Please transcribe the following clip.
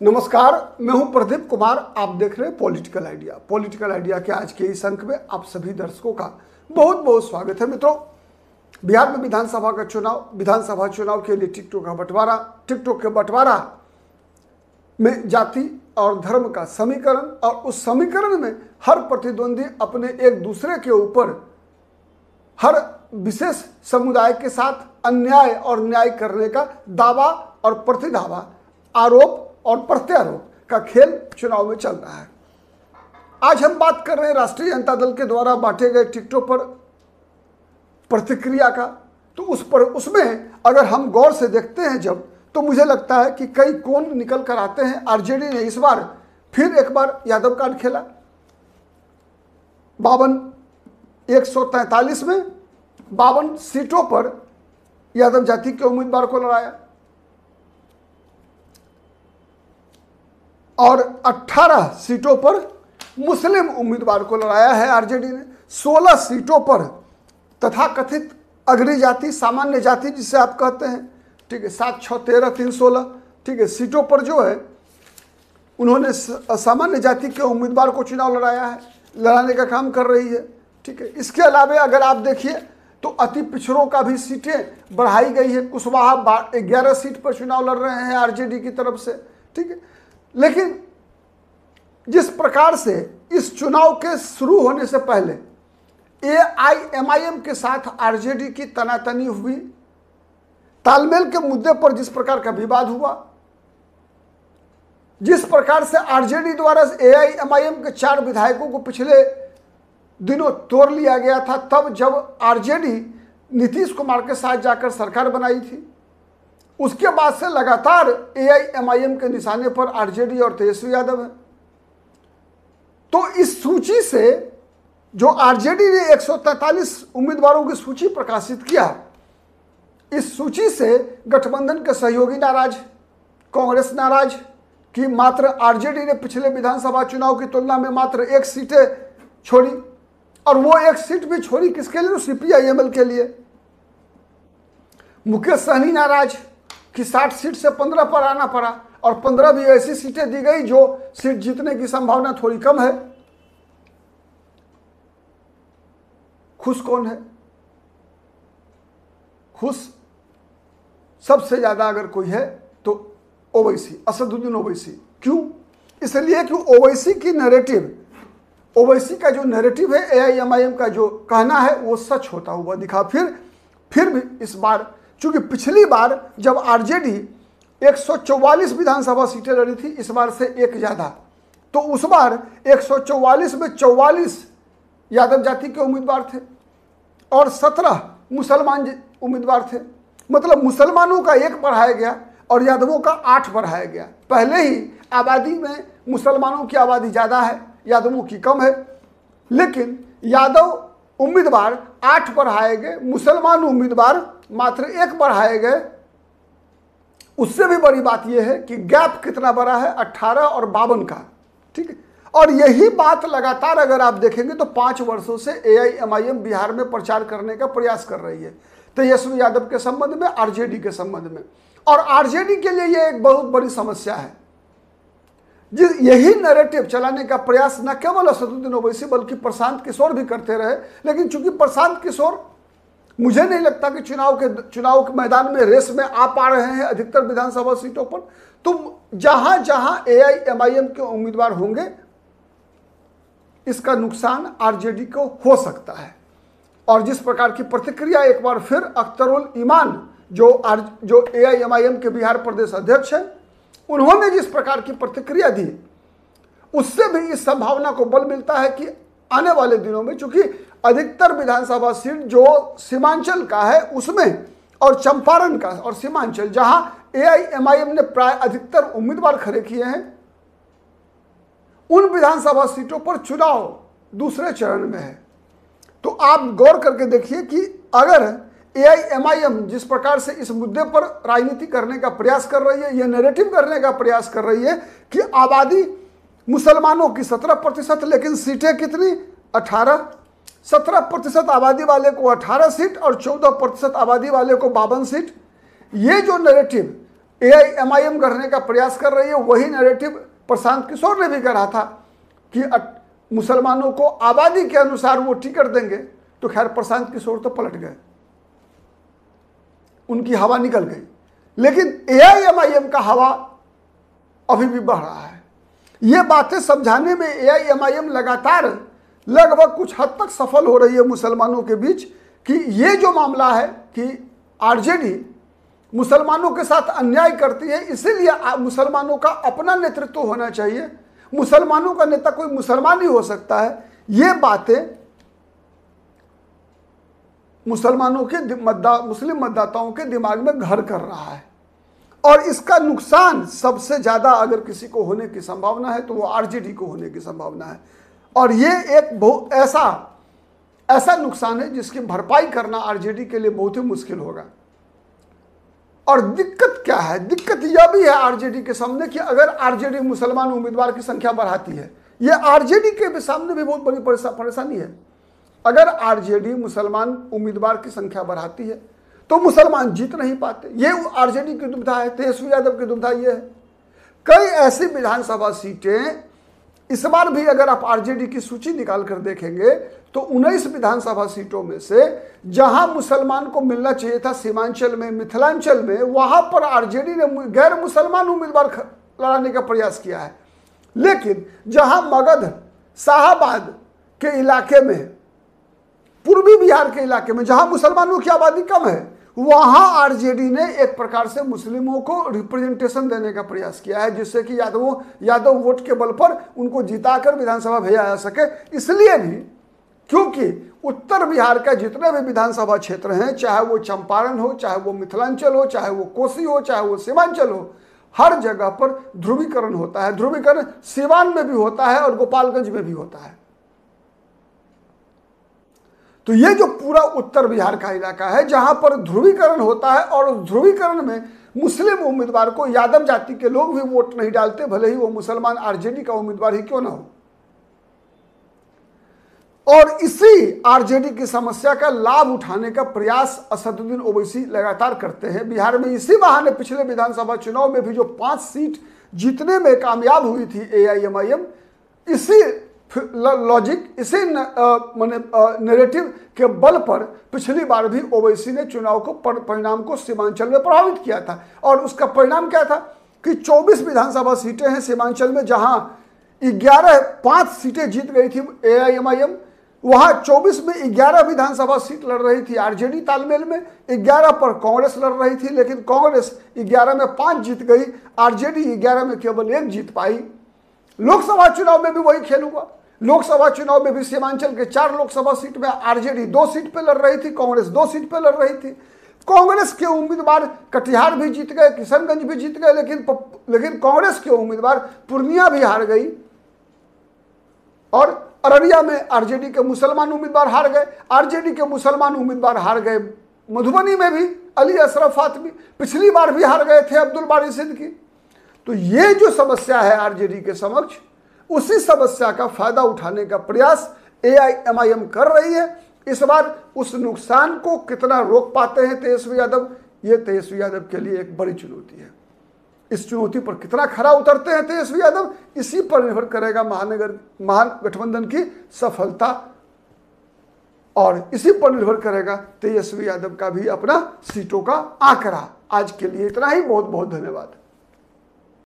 नमस्कार, मैं हूं प्रदीप कुमार। आप देख रहे हैं पॉलिटिकल आइडिया। पॉलिटिकल आइडिया के आज के इस अंक में आप सभी दर्शकों का बहुत बहुत स्वागत है। मित्रों, बिहार में विधानसभा का चुनाव, विधानसभा चुनाव के लिए टिकटों का बंटवारा, टिकटों के बंटवारा में जाति और धर्म का समीकरण, और उस समीकरण में हर प्रतिद्वंदी अपने एक दूसरे के ऊपर हर विशेष समुदाय के साथ अन्याय और न्याय करने का दावा और प्रतिदावा, आरोप और प्रत्यारोप का खेल चुनाव में चल रहा है। आज हम बात कर रहे हैं राष्ट्रीय जनता दल के द्वारा बांटे गए टिकटों पर प्रतिक्रिया का। तो उसमें अगर हम गौर से देखते हैं जब, तो मुझे लगता है कि कई कोण निकल कर आते हैं। आरजेडी ने इस बार फिर एक बार यादव कार्ड खेला। 143 में 52 सीटों पर यादव जाति के उम्मीदवार को लड़ाया और 18 सीटों पर मुस्लिम उम्मीदवार को लड़ाया है आरजेडी ने। 16 सीटों पर तथाकथित अग्री जाति, सामान्य जाति जिसे आप कहते हैं, ठीक है, 7, 6, 13, 3, 16, ठीक है, सीटों पर जो है उन्होंने सामान्य जाति के उम्मीदवार को चुनाव लड़ाया है, लड़ाने का काम कर रही है। ठीक है, इसके अलावा अगर आप देखिए तो अति पिछड़ों का भी सीटें बढ़ाई गई है। कुशवाहा 11 सीट पर चुनाव लड़ रहे हैं आरजेडी की तरफ से। ठीक है, लेकिन जिस प्रकार से इस चुनाव के शुरू होने से पहले एआईएमआईएम के साथ आरजेडी की तनातनी हुई, तालमेल के मुद्दे पर जिस प्रकार का विवाद हुआ, जिस प्रकार से आरजेडी द्वारा एआईएमआईएम के 4 विधायकों को पिछले दिनों तोड़ लिया गया था, तब जब आरजेडी नीतीश कुमार के साथ जाकर सरकार बनाई थी, उसके बाद से लगातार एआईएमआईएम के निशाने पर आरजेडी और तेजस्वी यादव है। तो इस सूची से जो आरजेडी ने 143 उम्मीदवारों की सूची प्रकाशित किया, इस सूची से गठबंधन के सहयोगी नाराज, कांग्रेस नाराज कि मात्र आरजेडी ने पिछले विधानसभा चुनाव की तुलना में मात्र 1 सीटें छोड़ी, और वो 1 सीट भी छोड़ी किसके लिए? सीपीआईएमएल के लिए। मुकेश सहनी नाराज कि 60 सीट से 15 पर आना पड़ा, और 15 भी ऐसी सीटें दी गई जो सीट जीतने की संभावना थोड़ी कम है। खुश कौन है? खुश सबसे ज्यादा अगर कोई है तो ओवैसी, असदुद्दीन ओवैसी। क्यों? इसलिए कि ओवैसी की नैरेटिव, ओवैसी का जो नैरेटिव है, एआईएमआईएम का जो कहना है, वो सच होता हुआ दिखा। फिर भी इस बार, चूंकि पिछली बार जब आरजेडी 144 विधानसभा सीटें लड़ी थी, इस बार से एक ज़्यादा, तो उस बार 144 में 44 यादव जाति के उम्मीदवार थे और 17 मुसलमान उम्मीदवार थे। मतलब मुसलमानों का 1 बढ़ाया गया और यादवों का 8 बढ़ाया गया। पहले ही आबादी में मुसलमानों की आबादी ज़्यादा है, यादवों की कम है, लेकिन यादव उम्मीदवार 8 बढ़ाए गए, मुसलमान उम्मीदवार मात्र 1 बढ़ाए गए। उससे भी बड़ी बात यह है कि गैप कितना बड़ा है, 18 और 52 का। ठीक है, और यही बात लगातार अगर आप देखेंगे तो 5 वर्षों से एआईएमआईएम बिहार में प्रचार करने का प्रयास कर रही है, तेजस्वी यादव के संबंध में, आरजेडी के संबंध में। और आरजेडी के लिए यह एक बहुत बड़ी समस्या है। यही नैरेटिव चलाने का प्रयास न केवल असदुद्दीन ओवैसी बल्कि प्रशांत किशोर भी करते रहे, लेकिन चूंकि प्रशांत किशोर मुझे नहीं लगता कि चुनाव के मैदान में रेस में आ पा रहे हैं अधिकतर विधानसभा सीटों पर, तो जहां जहां एआईएमआईएम के उम्मीदवार होंगे, इसका नुकसान आरजेडी को हो सकता है। और जिस प्रकार की प्रतिक्रिया एक बार फिर अख्तरुल ईमान जो एआईएमआईएम के बिहार प्रदेश अध्यक्ष हैं, उन्होंने जिस प्रकार की प्रतिक्रिया दी, उससे भी इस संभावना को बल मिलता है कि आने वाले दिनों में, चूंकि अधिकतर विधानसभा सीट जो सीमांचल का है उसमें, और चंपारण का और सीमांचल, जहां एआईएमआईएम ने प्राय अधिकतर उम्मीदवार खड़े किए हैं, उन विधानसभा सीटों पर चुनाव दूसरे चरण में है। तो आप गौर करके देखिए कि अगर एआईएमआईएम जिस प्रकार से इस मुद्दे पर राजनीति करने का प्रयास कर रही है, यह नैरेटिव करने का प्रयास कर रही है कि आबादी मुसलमानों की 17%, लेकिन सीटें कितनी? 18। 17% आबादी वाले को 18 सीट और 14% आबादी वाले को 52 सीट। ये जो नैरेटिव AIMIM गढ़ने का प्रयास कर रही है, वही नैरेटिव प्रशांत किशोर ने भी कहा था कि मुसलमानों को आबादी के अनुसार वो टिकट देंगे। तो खैर प्रशांत किशोर तो पलट गए, उनकी हवा निकल गई, लेकिन AIMIM का हवा अभी भी बढ़ रहा है। ये बातें समझाने में AIMIM लगातार लगभग कुछ हद तक सफल हो रही है मुसलमानों के बीच कि ये जो मामला है कि RJD मुसलमानों के साथ अन्याय करती है, इसीलिए मुसलमानों का अपना नेतृत्व होना चाहिए, मुसलमानों का नेता कोई मुसलमान ही हो सकता है। ये बातें मुसलमानों के मुस्लिम मतदाताओं के दिमाग में घर कर रहा है, और इसका नुकसान सबसे ज्यादा अगर किसी को होने की संभावना है तो वो RJD को होने की संभावना है। और ये एक बहुत ऐसा नुकसान है जिसकी भरपाई करना RJD के लिए बहुत ही मुश्किल होगा। और दिक्कत क्या है? दिक्कत यह भी है RJD के सामने कि अगर RJD मुसलमान उम्मीदवार की संख्या बढ़ाती है, यह RJD के सामने भी बहुत बड़ी परेशानी है। अगर RJD मुसलमान उम्मीदवार की संख्या बढ़ाती है तो मुसलमान जीत नहीं पाते। ये RJD की दुविधा है, तेजस्वी यादव की दुविधा ये है। कई ऐसी विधानसभा सीटें इस बार भी अगर आप RJD की सूची निकाल कर देखेंगे तो 19 विधानसभा सीटों में से जहां मुसलमान को मिलना चाहिए था सीमांचल में, मिथिलांचल में, वहां पर RJD ने गैर मुसलमान उम्मीदवार लड़ाने का प्रयास किया है। लेकिन जहां मगध, शाहाबाद के इलाके में, पूर्वी बिहार के इलाके में जहां मुसलमानों की आबादी कम है, वहां RJD ने एक प्रकार से मुस्लिमों को रिप्रेजेंटेशन देने का प्रयास किया है, जिससे कि यादव वोट के बल पर उनको जिताकर विधानसभा भेजा जा सके। इसलिए भी क्योंकि उत्तर बिहार का जितने भी विधानसभा क्षेत्र हैं, चाहे वो चंपारण हो, चाहे वो मिथिलांचल हो, चाहे वो कोसी हो, चाहे वो सीमांचल हो, हर जगह पर ध्रुवीकरण होता है। ध्रुवीकरण सीवान में भी होता है और गोपालगंज में भी होता है। तो ये जो पूरा उत्तर बिहार का इलाका है जहां पर ध्रुवीकरण होता है, और उस ध्रुवीकरण में मुस्लिम उम्मीदवार को यादव जाति के लोग भी वोट नहीं डालते, भले ही वो मुसलमान RJD का उम्मीदवार ही क्यों ना हो। और इसी RJD की समस्या का लाभ उठाने का प्रयास असदुद्दीन ओवैसी लगातार करते हैं। बिहार में इसी बहाने पिछले विधानसभा चुनाव में भी जो 5 सीट जीतने में कामयाब हुई थी AIMIM, इसी लॉजिक, इसी नैरेटिव के बल पर पिछली बार भी ओवैसी ने चुनाव को परिणाम को सीमांचल में प्रभावित किया था। और उसका परिणाम क्या था कि 24 विधानसभा सीटें हैं सीमांचल में, जहां 5 सीटें जीत गई थी AIMIM, वहां 24 में 11 विधानसभा सीट लड़ रही थी RJD तालमेल में, 11 पर कांग्रेस लड़ रही थी, लेकिन कांग्रेस 11 में 5 जीत गई, RJD 11 में केवल 1 जीत पाई। लोकसभा चुनाव में भी वही खेल हुआ। लोकसभा चुनाव में भी सीमांचल के 4 लोकसभा सीट में RJD 2 सीट पे लड़ रही थी, कांग्रेस 2 सीट पे लड़ रही थी। कांग्रेस के उम्मीदवार कटिहार भी जीत गए, किशनगंज भी जीत गए, लेकिन कांग्रेस के उम्मीदवार पूर्णिया भी हार गई, और अररिया में RJD के मुसलमान उम्मीदवार हार गए। RJD के मुसलमान उम्मीदवार हार गए मधुबनी में भी, अली अशरफ फातमी पिछली बार भी हार गए थे अब्दुल बारी सिद्दीकी। तो ये जो समस्या है RJD के समक्ष, उसी समस्या का फायदा उठाने का प्रयास AIMIM कर रही है। इस बार उस नुकसान को कितना रोक पाते हैं तेजस्वी यादव, ये तेजस्वी यादव के लिए एक बड़ी चुनौती है। इस चुनौती पर कितना खरा उतरते हैं तेजस्वी यादव, इसी पर निर्भर करेगा महागठबंधन की सफलता, और इसी पर निर्भर करेगा तेजस्वी यादव का भी अपना सीटों का आंकड़ा। आज के लिए इतना ही, बहुत बहुत धन्यवाद।